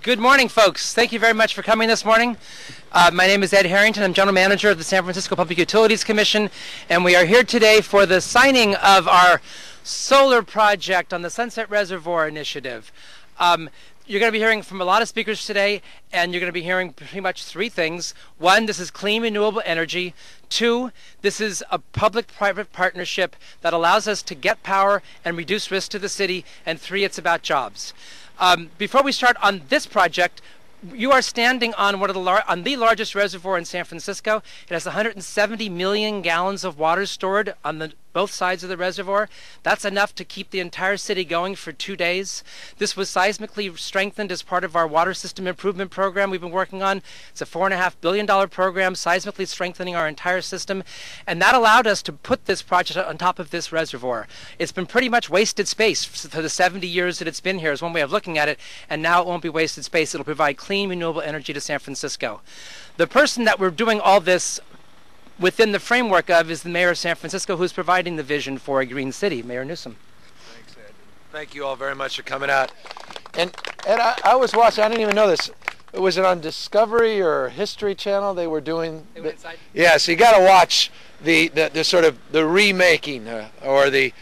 Good morning, folks. Thank you very much for coming this morning. My name is Ed Harrington. I'm General Manager of the San Francisco Public Utilities Commission, and we are here today for the signing of our solar project on the Sunset Reservoir initiative. You're going to be hearing from a lot of speakers today, and you're going to be hearing pretty much three things. One, this is clean, renewable energy. Two, this is a public-private partnership that allows us to get power and reduce risk to the city. And three, it's about jobs. Before we start on this project, you are standing on the largest reservoir in San Francisco. It has 170 million gallons of water stored on both sides of the reservoir. That's enough to keep the entire city going for 2 days. This was seismically strengthened as part of our water system improvement program we've been working on. It's a $4.5 billion program, seismically strengthening our entire system. And that allowed us to put this project on top of this reservoir. It's been pretty much wasted space for the 70 years that it's been here, is one way of looking at it. And now it won't be wasted space. It'll provide clean, renewable energy to San Francisco. The person that we're doing all this within the framework of is the mayor of San Francisco, who's providing the vision for a green city, Mayor Newsom. Thanks, Ed. Thank you all very much for coming out. And I was watching, I didn't even know this. Was it on Discovery or History Channel they were doing? They went inside? Yeah, so you got to watch the sort of the remaking or the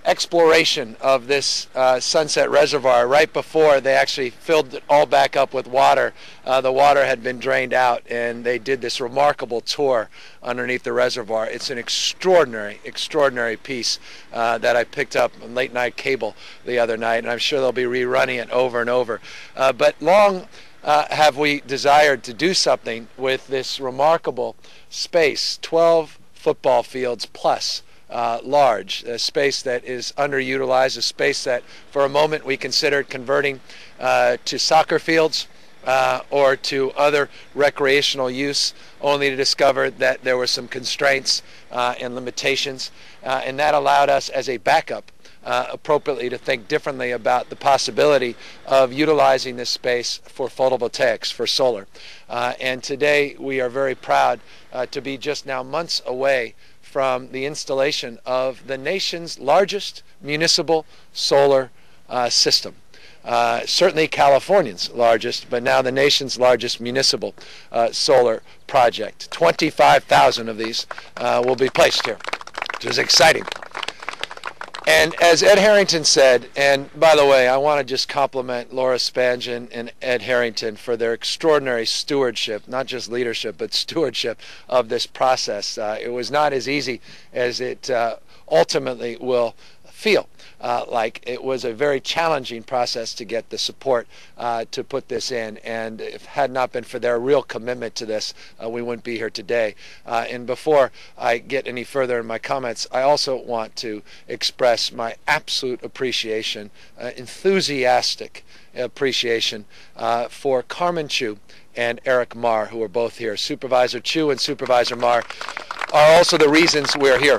exploration of this Sunset Reservoir right before they actually filled it all back up with water. The water had been drained out, and they did this remarkable tour underneath the reservoir. It's an extraordinary, extraordinary piece that I picked up on late night cable the other night, and I'm sure they'll be rerunning it over and over. But long have we desired to do something with this remarkable space, 12 football fields plus. Large, a space that is underutilized, a space that for a moment we considered converting to soccer fields or to other recreational use, only to discover that there were some constraints and limitations, and that allowed us as a backup appropriately to think differently about the possibility of utilizing this space for photovoltaics, for solar. And today we are very proud to be just now months away from the installation of the nation's largest municipal solar system. Certainly California's largest, but now the nation's largest municipal solar project. 25,000 of these will be placed here, which is exciting. And as Ed Harrington said, and by the way, I want to just compliment Laura Spangen and Ed Harrington for their extraordinary stewardship, not just leadership, but stewardship of this process. It was not as easy as it ultimately will feel. Like it was a very challenging process to get the support to put this in, and if it had not been for their real commitment to this, we wouldn't be here today. And before I get any further in my comments, I also want to express my absolute appreciation, enthusiastic appreciation for Carmen Chu and Eric Marr, who are both here. Supervisor Chu and Supervisor Marr are also the reasons we're here.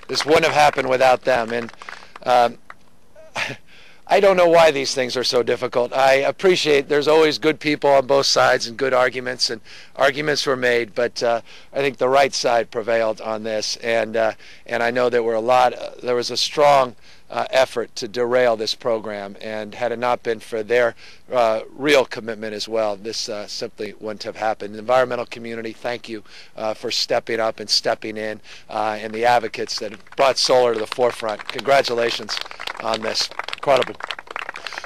This wouldn't have happened without them. And I don't know why these things are so difficult. I appreciate there's always good people on both sides and good arguments, and arguments were made, but I think the right side prevailed on this, and I know there was a strong effort to derail this program, and had it not been for their real commitment as well, this simply wouldn't have happened. The environmental community, thank you for stepping up and stepping in, and the advocates that have brought solar to the forefront. Congratulations on this. Incredible.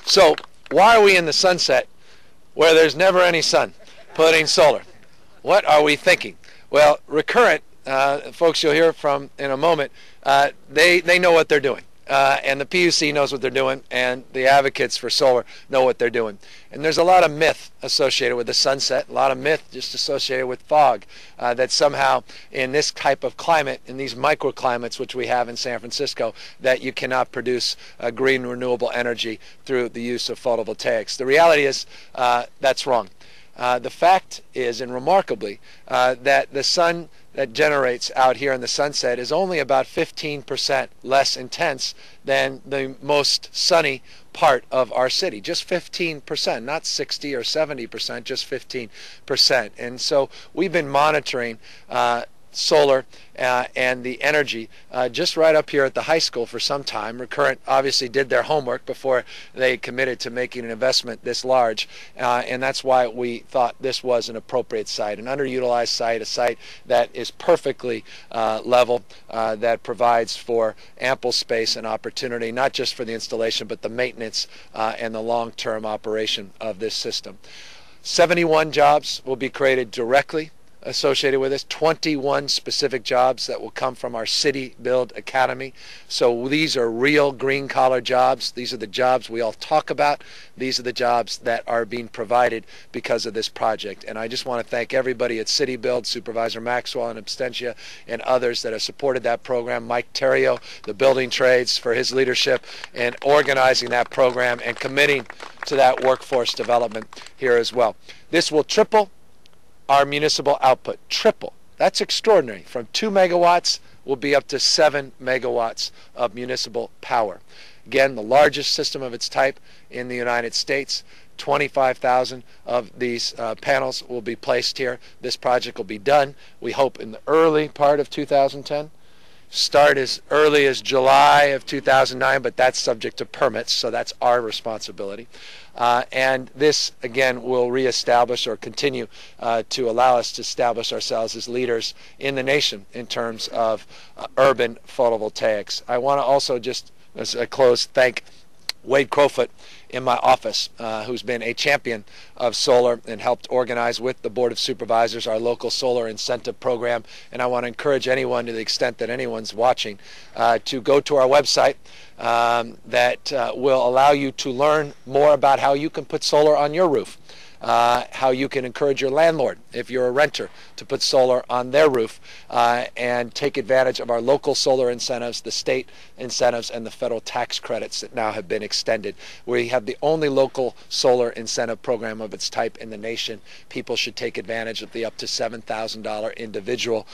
So why are we in the sunset where there's never any sun putting solar? What are we thinking? Well, Recurrent, folks you'll hear from in a moment, they know what they're doing. And the PUC knows what they're doing, and the advocates for solar know what they're doing. And there's a lot of myth associated with the sunset, a lot of myth just associated with fog, that somehow in this type of climate, in these microclimates which we have in San Francisco, that you cannot produce green renewable energy through the use of photovoltaics. The reality is that's wrong. The fact is, and remarkably, that the sun that generates out here in the sunset is only about 15% less intense than the most sunny part of our city. Just 15%, not 60 or 70%, just 15%. And so we've been monitoring solar and the energy just right up here at the high school for some time. Recurrent obviously did their homework before they committed to making an investment this large, and that's why we thought this was an appropriate site, an underutilized site, a site that is perfectly level, that provides for ample space and opportunity, not just for the installation, but the maintenance and the long-term operation of this system. 71 jobs will be created directly associated with this, 21 specific jobs that will come from our City Build Academy. So these are real green-collar jobs. These are the jobs we all talk about. These are the jobs that are being provided because of this project. And I just want to thank everybody at City Build, Supervisor Maxwell and Abstentia, and others that have supported that program. Mike Terrio, the building trades, for his leadership in organizing that program and committing to that workforce development here as well. This will triple our municipal output. Triple. That's extraordinary. From 2 megawatts will be up to 7 megawatts of municipal power. Again, the largest system of its type in the United States. 25,000 of these panels will be placed here. This project will be done, we hope, in the early part of 2010. Start as early as July of 2009, but that's subject to permits, so that's our responsibility. And this, again, will reestablish or continue to allow us to establish ourselves as leaders in the nation in terms of urban photovoltaics. I want to also just, as I close, thank Wade Crowfoot in my office, who's been a champion of solar and helped organize with the Board of Supervisors our local solar incentive program. And I want to encourage anyone, to the extent that anyone's watching, to go to our website that will allow you to learn more about how you can put solar on your roof. How you can encourage your landlord, if you're a renter, to put solar on their roof and take advantage of our local solar incentives, the state incentives, and the federal tax credits that now have been extended. We have the only local solar incentive program of its type in the nation. People should take advantage of the up to $7,000 individual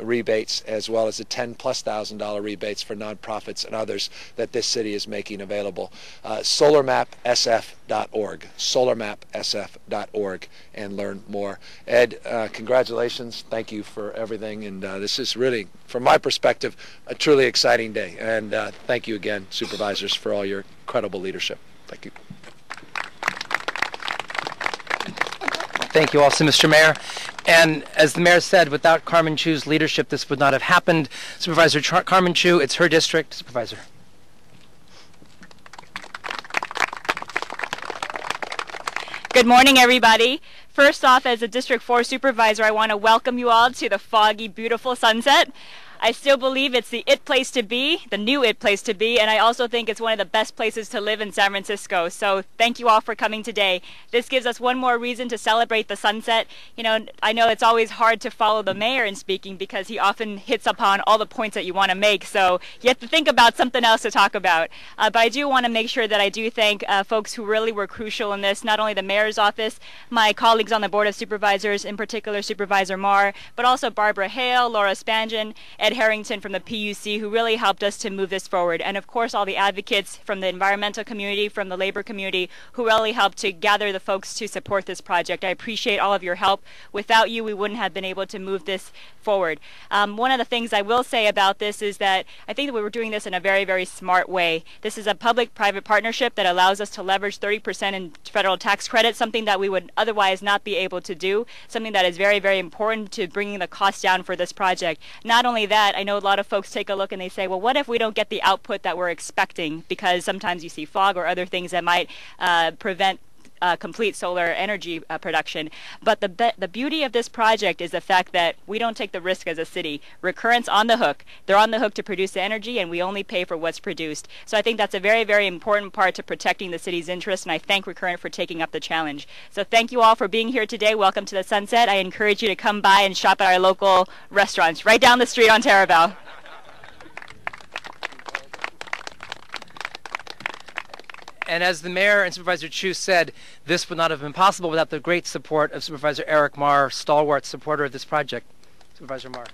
rebates, as well as the $10,000+ rebates for nonprofits and others that this city is making available. SolarMapSF.org. SolarMapSF.org, and learn more. Ed, congratulations. Thank you for everything. And this is really, from my perspective, a truly exciting day. And thank you again, supervisors, for all your incredible leadership. Thank you. Thank you also, Mr. Mayor. And as the mayor said, without Carmen Chu's leadership, this would not have happened. Supervisor Carmen Chu, it's her district. Supervisor. Good morning, everybody. First off, as a District 4 supervisor, I want to welcome you all to the foggy, beautiful Sunset. I still believe it's the it place to be, the new it place to be, and I also think it's one of the best places to live in San Francisco. So thank you all for coming today. This gives us one more reason to celebrate the sunset. You know, I know it's always hard to follow the mayor in speaking because he often hits upon all the points that you want to make, so you have to think about something else to talk about. But I do want to make sure that I do thank folks who really were crucial in this, not only the mayor's office, my colleagues on the Board of Supervisors, in particular Supervisor Marr, but also Barbara Hale, Laura Spangen, Ed Harrington from the PUC, who really helped us to move this forward. And of course, all the advocates from the environmental community, from the labor community, who really helped to gather the folks to support this project. I appreciate all of your help. Without you, we wouldn't have been able to move this forward. One of the things I will say about this is that I think that we were doing this in a very, very smart way. This is a public-private partnership that allows us to leverage 30% in federal tax credit, something that we would otherwise not be able to do, something that is very, very important to bringing the cost down for this project. Not only that, I know a lot of folks take a look and they say, well, what if we don't get the output that we're expecting? Because sometimes you see fog or other things that might prevent complete solar energy production. But the beauty of this project is the fact that we don't take the risk as a city. Recurrent's on the hook. They're on the hook to produce the energy, and we only pay for what's produced. So I think that's a very, very important part to protecting the city's interest, and I thank Recurrent for taking up the challenge. So thank you all for being here today. Welcome to the Sunset. I encourage you to come by and shop at our local restaurants right down the street on Taraval. And as the mayor and Supervisor Chu said, this would not have been possible without the great support of Supervisor Eric Marr, stalwart supporter of this project. Supervisor Marr.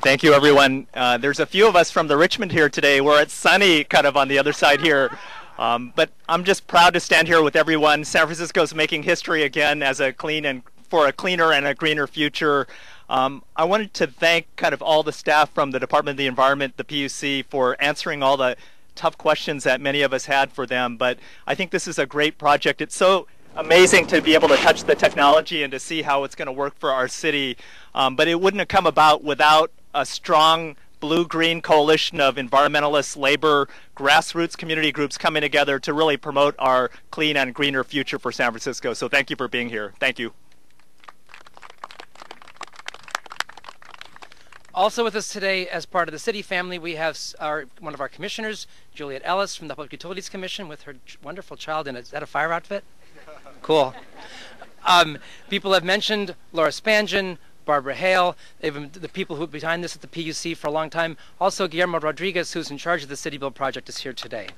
Thank you, everyone. There's a few of us from the Richmond here today. We're at sunny kind of on the other side here. But I'm just proud to stand here with everyone. San Francisco's making history again as a clean and for a cleaner and a greener future. I wanted to thank kind of all the staff from the Department of the Environment, the PUC, for answering all the tough questions that many of us had for them. But I think this is a great project. It's so amazing to be able to touch the technology and to see how it's going to work for our city. But it wouldn't have come about without a strong blue-green coalition of environmentalists, labor, grassroots community groups coming together to really promote our clean and greener future for San Francisco. So thank you for being here. Thank you. Also with us today, as part of the city family, we have one of our commissioners, Juliet Ellis from the Public Utilities Commission, with her wonderful child in is that a fire outfit? Cool. People have mentioned Laura Spangen, Barbara Hale. They've been the people who are behind this at the PUC for a long time. Also, Guillermo Rodriguez, who's in charge of the City Build project, is here today.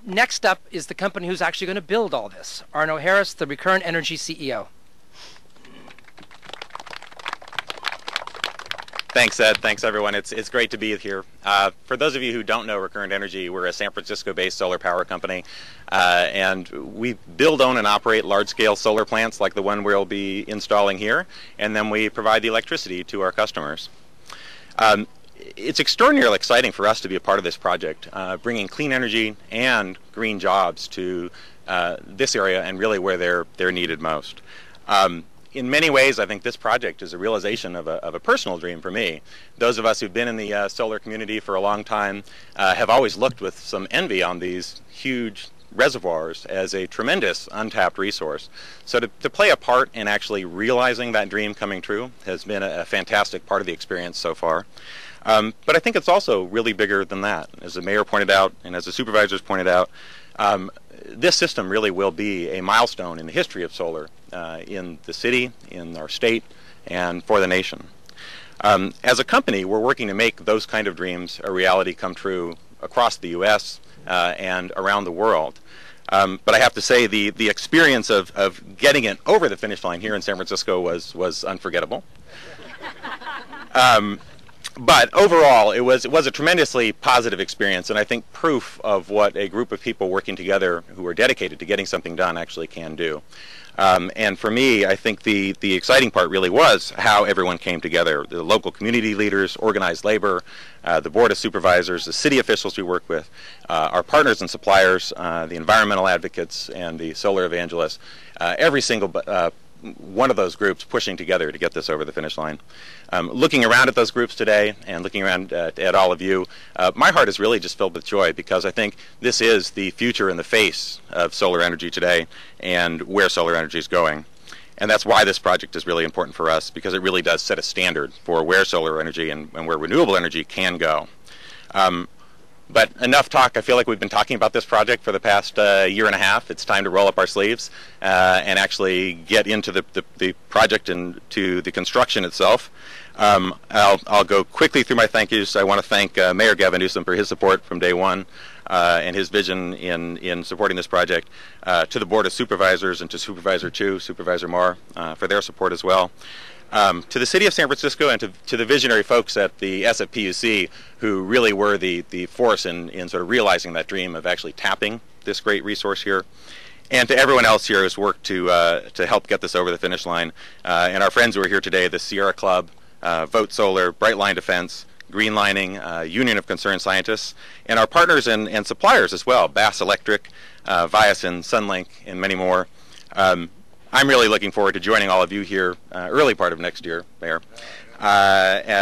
Next up is the company who's actually going to build all this, Arno Harris, the Recurrent Energy CEO. Thanks, Ed. Thanks, everyone. It's great to be here. For those of you who don't know Recurrent Energy, we're a San Francisco-based solar power company, and we build, own, and operate large-scale solar plants like the one we'll be installing here, and then we provide the electricity to our customers. It's extraordinarily exciting for us to be a part of this project, bringing clean energy and green jobs to this area and really where they're needed most. In many ways, I think this project is a realization of a personal dream for me. Those of us who've been in the solar community for a long time have always looked with some envy on these huge reservoirs as a tremendous untapped resource. So to play a part in actually realizing that dream coming true has been a fantastic part of the experience so far. But I think it's also really bigger than that. As the mayor pointed out and as the supervisors pointed out, this system really will be a milestone in the history of solar in the city, in our state, and for the nation. As a company, we're working to make those kind of dreams a reality come true across the U.S. And around the world. But I have to say the experience of getting it over the finish line here in San Francisco was unforgettable. But overall, it was a tremendously positive experience, and I think proof of what a group of people working together who are dedicated to getting something done actually can do. And for me, I think the exciting part really was how everyone came together. The local community leaders, organized labor, the board of supervisors, the city officials we work with, our partners and suppliers, the environmental advocates, and the solar evangelists. Every single one of those groups pushing together to get this over the finish line. Looking around at those groups today and looking around at all of you, my heart is really just filled with joy because I think this is the future and the face of solar energy today and where solar energy is going. And that's why this project is really important for us, because it really does set a standard for where solar energy and where renewable energy can go. But enough talk. I feel like we've been talking about this project for the past year and a half. It's time to roll up our sleeves and actually get into the project and to the construction itself. I'll go quickly through my thank yous. I want to thank Mayor Gavin Newsom for his support from day one and his vision in supporting this project, to the Board of Supervisors and to Supervisor Chu, Supervisor Marr for their support as well. To the City of San Francisco and to the visionary folks at the SFPUC who really were the force in sort of realizing that dream of actually tapping this great resource here. And to everyone else here who's worked to help get this over the finish line. And our friends who are here today, the Sierra Club, Vote Solar, Bright Line Defense, Green Lining, Union of Concerned Scientists, and our partners and suppliers as well, Bass Electric, Viason, Sunlink, and many more. I'm really looking forward to joining all of you here early part of next year, Mayor,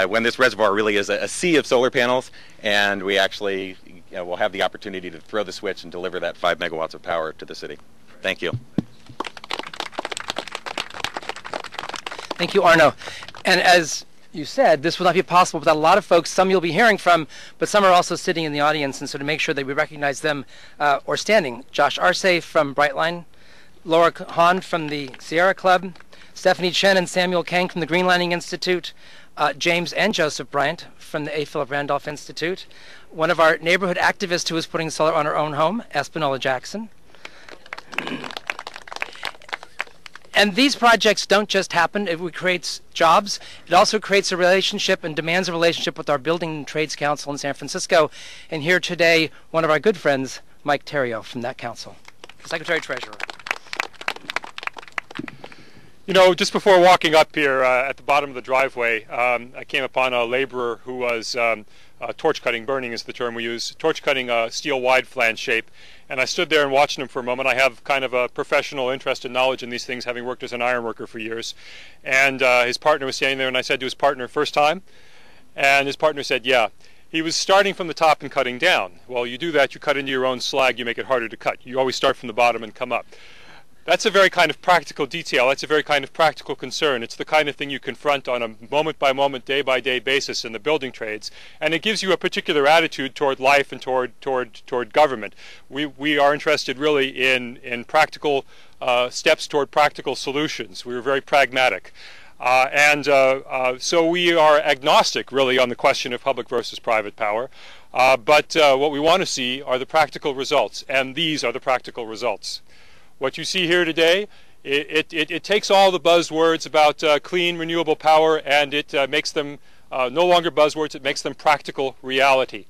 when this reservoir really is a sea of solar panels, and we actually will have the opportunity to throw the switch and deliver that 5 megawatts of power to the city. Thank you. Thank you, Arno. And as you said, this would not be possible without a lot of folks. Some you'll be hearing from, but some are also sitting in the audience, and so to make sure that we recognize them or standing. Josh Arce from Brightline, Laura Hahn from the Sierra Club, Stephanie Chen and Samuel Kang from the Green Lining Institute, James and Joseph Bryant from the A. Philip Randolph Institute, one of our neighborhood activists who is putting solar on her own home, Espinola Jackson. And these projects don't just happen. It creates jobs. It also creates a relationship and demands a relationship with our Building and Trades Council in San Francisco. And here today, one of our good friends, Mike Terrio from that council. Secretary Treasurer. You know, just before walking up here at the bottom of the driveway, I came upon a laborer who was torch cutting, burning is the term we use, torch cutting a steel wide flange shape. And I stood there and watched him for a moment. I have kind of a professional interest and knowledge in these things, having worked as an iron worker for years. And his partner was standing there, and I said to his partner, "First time?" And his partner said, "Yeah." He was starting from the top and cutting down. Well, you do that, you cut into your own slag, you make it harder to cut. You always start from the bottom and come up. That's a very kind of practical detail. That's a very kind of practical concern. It's the kind of thing you confront on a moment-by-moment, day-by-day basis in the building trades, and it gives you a particular attitude toward life and toward government. We are interested really in practical steps toward practical solutions. We are very pragmatic. So we are agnostic, really, on the question of public versus private power. But what we want to see are the practical results, and these are the practical results. What you see here today, it takes all the buzzwords about clean, renewable power, and it makes them no longer buzzwords, it makes them practical reality.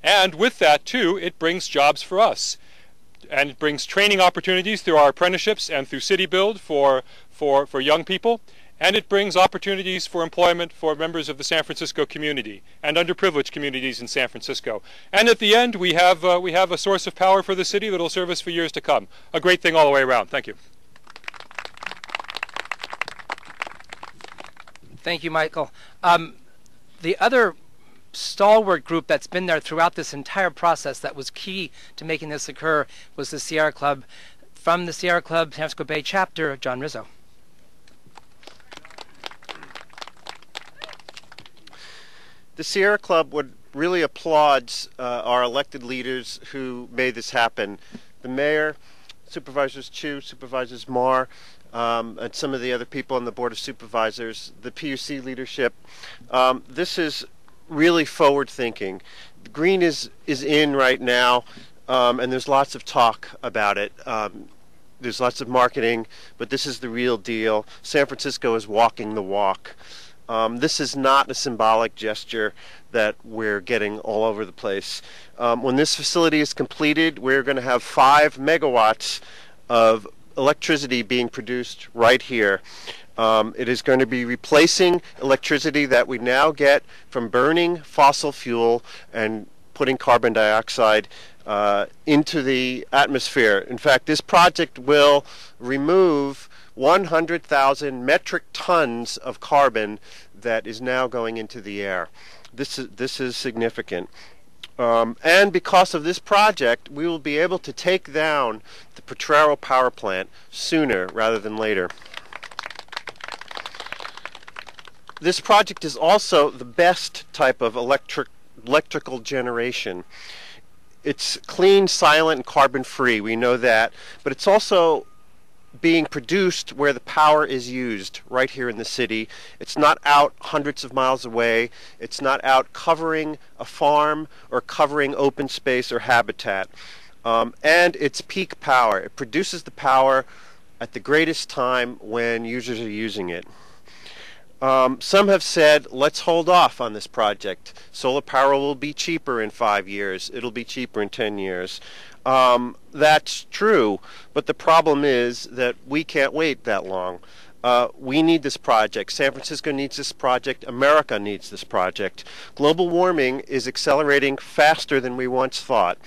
And with that, too, it brings jobs for us. And it brings training opportunities through our apprenticeships and through City Build for young people. And it brings opportunities for employment for members of the San Francisco community and underprivileged communities in San Francisco. And at the end, we have a source of power for the city that will serve us for years to come. A great thing all the way around. Thank you. Thank you, Michael. The other stalwart group that's been there throughout this entire process that was key to making this occur was the Sierra Club. From the Sierra Club San Francisco Bay chapter, John Rizzo. The Sierra Club would really applauds our elected leaders who made this happen. The mayor, Supervisors Chu, Supervisors Marr, and some of the other people on the Board of Supervisors, the PUC leadership. This is really forward thinking. Green is in right now, and there's lots of talk about it. There's lots of marketing, but this is the real deal. San Francisco is walking the walk. This is not a symbolic gesture that we're getting all over the place. When this facility is completed, we're going to have 5 megawatts of electricity being produced right here. It is going to be replacing electricity that we now get from burning fossil fuel and putting carbon dioxide into the atmosphere. In fact, this project will remove 100,000 metric tons of carbon that is now going into the air. This is significant. And because of this project, we will be able to take down the Potrero power plant sooner rather than later. This project is also the best type of electrical generation. It's clean, silent, and carbon-free. We know that. But it's also being produced where the power is used, right here in the city. It's not out hundreds of miles away. It's not out covering a farm or covering open space or habitat. And it's peak power. It produces the power at the greatest time when users are using it. Some have said, let's hold off on this project. Solar power will be cheaper in 5 years. It'll be cheaper in 10 years. That's true, but the problem is that we can't wait that long. We need this project. San Francisco needs this project. America needs this project. Global warming is accelerating faster than we once thought.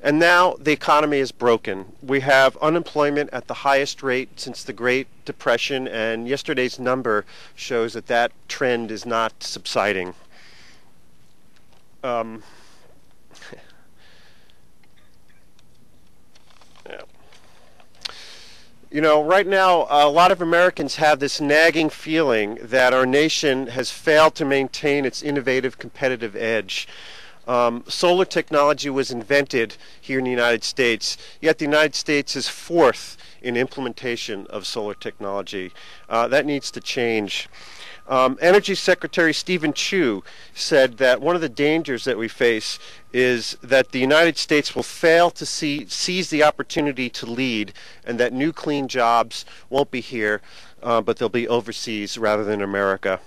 And now the economy is broken. We have unemployment at the highest rate since the Great Depression, and yesterday's number shows that that trend is not subsiding. You know, right now, a lot of Americans have this nagging feeling that our nation has failed to maintain its innovative competitive edge. Solar technology was invented here in the United States, yet the United States is 4th in implementation of solar technology. That needs to change. Energy Secretary Stephen Chu said that one of the dangers that we face is that the United States will fail to seize the opportunity to lead, and that new clean jobs won't be here, but they'll be overseas rather than America.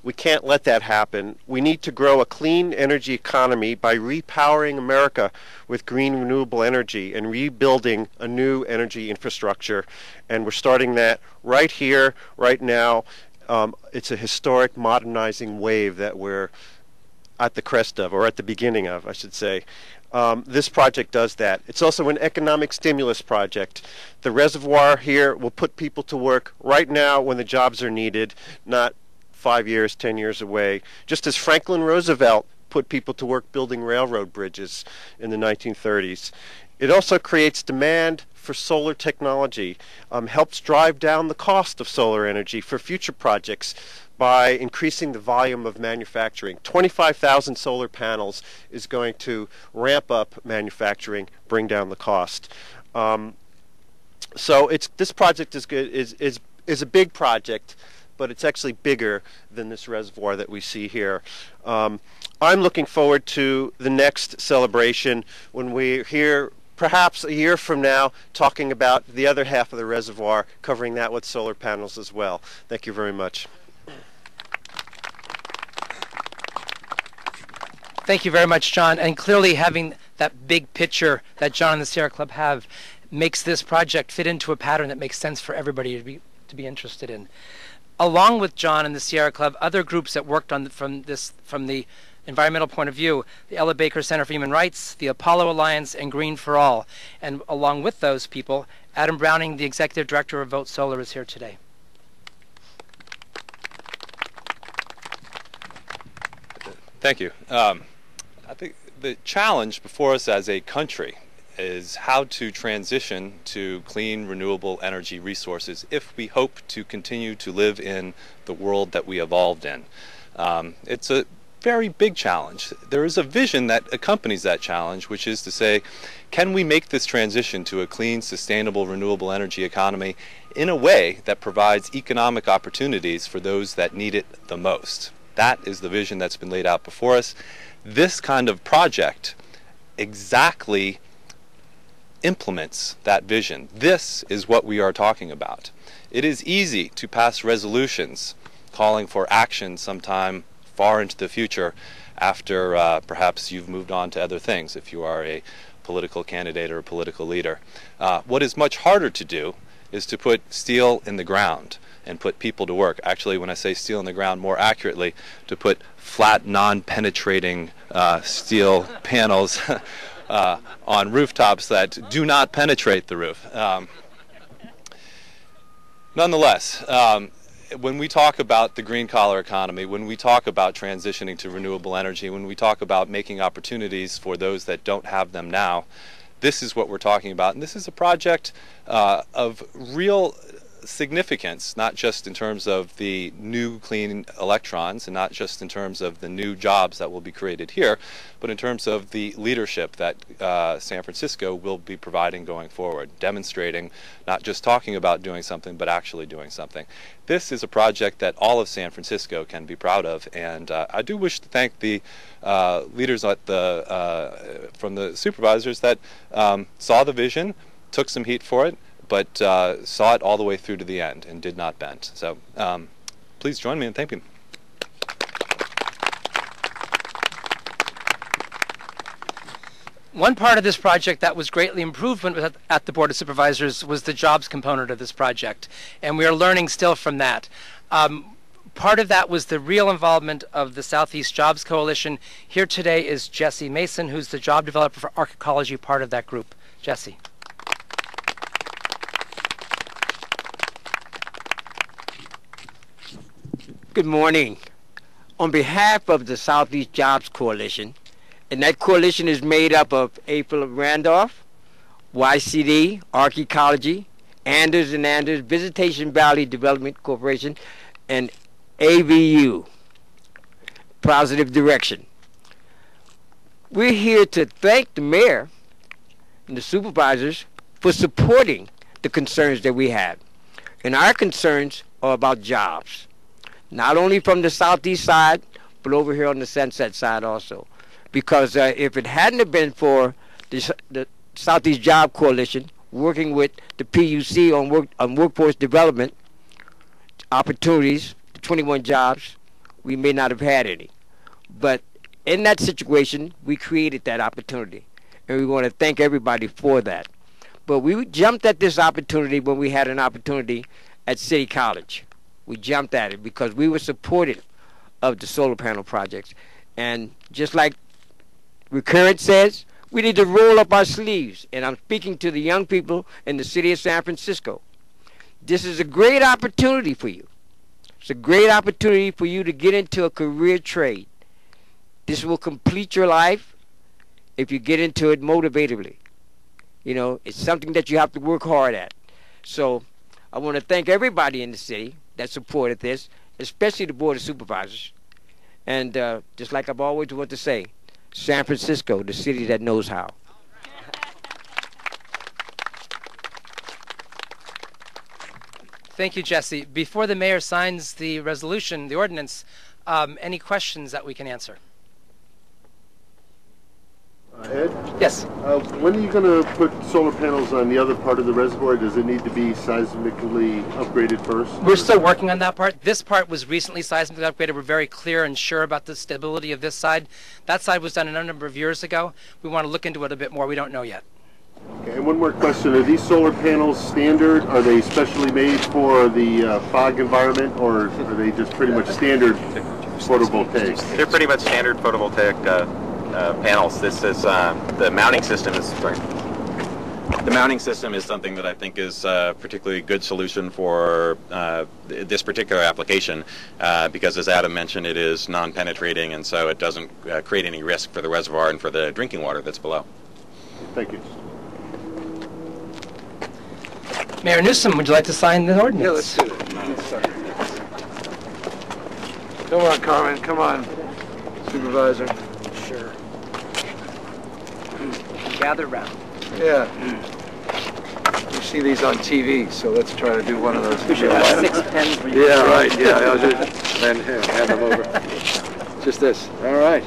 We can't let that happen. We need to grow a clean energy economy by repowering America with green renewable energy and rebuilding a new energy infrastructure. And we're starting that right here, right now. It's a historic modernizing wave that we're at the crest of, or at the beginning of, I should say. This project does that. It's also an economic stimulus project. The reservoir here will put people to work right now when the jobs are needed, not 5 years, 10 years away. Just as Franklin Roosevelt put people to work building railroad bridges in the 1930s. It also creates demand for solar technology, helps drive down the cost of solar energy for future projects by increasing the volume of manufacturing. 25,000 solar panels is going to ramp up manufacturing, bring down the cost. So this project is a big project, but it's actually bigger than this reservoir that we see here. I'm looking forward to the next celebration when we're here perhaps a year from now talking about the other half of the reservoir, covering that with solar panels as well. Thank you very much. Thank you very much, John. And clearly having that big picture that John and the Sierra Club have makes this project fit into a pattern that makes sense for everybody to be interested in. Along with John and the Sierra Club, other groups that worked on from the environmental point of view, the Ella Baker Center for Human Rights, the Apollo Alliance, and Green for All. And along with those people, Adam Browning, the Executive Director of Vote Solar, is here today. Thank you. I think the challenge before us as a country is how to transition to clean, renewable energy resources if we hope to continue to live in the world that we evolved in. It's a very big challenge. There is a vision that accompanies that challenge, which is to say, can we make this transition to a clean, sustainable, renewable energy economy in a way that provides economic opportunities for those that need it the most? That is the vision that's been laid out before us. This kind of project exactly implements that vision. This is what we are talking about. It is easy to pass resolutions calling for action sometime far into the future after perhaps you've moved on to other things, if you are a political candidate or a political leader. What is much harder to do is to put steel in the ground and put people to work. Actually, when I say steel in the ground, more accurately, to put flat, non-penetrating steel panels on rooftops that do not penetrate the roof. Nonetheless, when we talk about the green collar economy, when we talk about transitioning to renewable energy, when we talk about making opportunities for those that don't have them now, this is what we're talking about. And this is a project of real significance, not just in terms of the new clean electrons and not just in terms of the new jobs that will be created here, but in terms of the leadership that San Francisco will be providing going forward, demonstrating not just talking about doing something, but actually doing something. This is a project that all of San Francisco can be proud of, and I do wish to thank the leaders at from the supervisors that saw the vision, took some heat for it, but saw it all the way through to the end and did not bend. So please join me in thanking them. One part of this project that was greatly improved at the Board of Supervisors was the jobs component of this project, and we are learning still from that. Part of that was the real involvement of the Southeast Jobs Coalition. Here today is Jesse Mason, who's the job developer for archecology, part of that group. Jesse. Good morning. On behalf of the Southeast Jobs Coalition, and that coalition is made up of April Randolph, YCD, Archecology, Anders and Anders, Visitation Valley Development Corporation, and AVU, Positive Direction. We're here to thank the mayor and the supervisors for supporting the concerns that we have. And our concerns are about jobs. Not only from the southeast side, but over here on the Sunset side also. Because if it hadn't have been for the Southeast Job Coalition working with the PUC on workforce development opportunities, the 21 jobs, we may not have had any. But in that situation, we created that opportunity. And we want to thank everybody for that. But we jumped at this opportunity when we had an opportunity at City College. We jumped at it because we were supportive of the solar panel projects. And just like Recurrent says, we need to roll up our sleeves. And I'm speaking to the young people in the city of San Francisco. This is a great opportunity for you. It's a great opportunity for you to get into a career trade. This will complete your life if you get into it motivatedly. You know, it's something that you have to work hard at. So I want to thank everybody in the city that supported this, especially the Board of Supervisors. And just like I've always wanted to say, San Francisco, the city that knows how. Thank you, Jesse. Before the mayor signs the resolution, the ordinance, any questions that we can answer? Ed? Yes. When are you going to put solar panels on the other part of the reservoir? Does it need to be seismically upgraded first? We're still working on that part. This part was recently seismically upgraded. We're very clear and sure about the stability of this side. That side was done a number of years ago. We want to look into it a bit more. We don't know yet. Okay, and one more question. Are these solar panels standard? Are they specially made for the fog environment, or are they just pretty much standard photovoltaic? They're pretty much standard photovoltaic panels. This is the mounting system is the mounting system is something that I think is a particularly good solution for this particular application because, as Adam mentioned, it is non-penetrating, and so it doesn't create any risk for the reservoir and for the drinking water that's below. Thank you. Mayor Newsom, would you like to sign the ordinance? Yeah, let's do it. Come on, Carmen. Come on, Supervisor. Sure. Gather round. Yeah. You see these on TV, so let's try to do one of those. We should have 6 pens for you. Yeah, right. Yeah, I'll just hand them over. Just this. All right.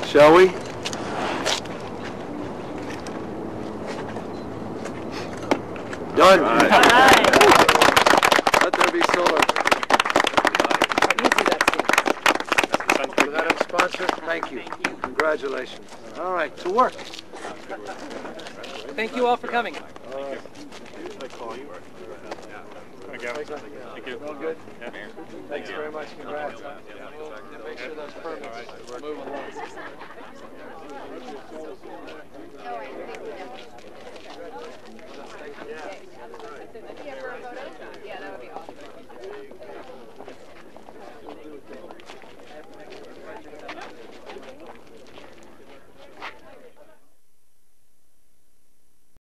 Shall we? Done. All right. Let there be solar. Madam Sponsor, thank you. Congratulations. All right, to work. Thank you all for coming. Thank you. All good? Yeah. Thanks very much. Congrats. Make sure those permits move along.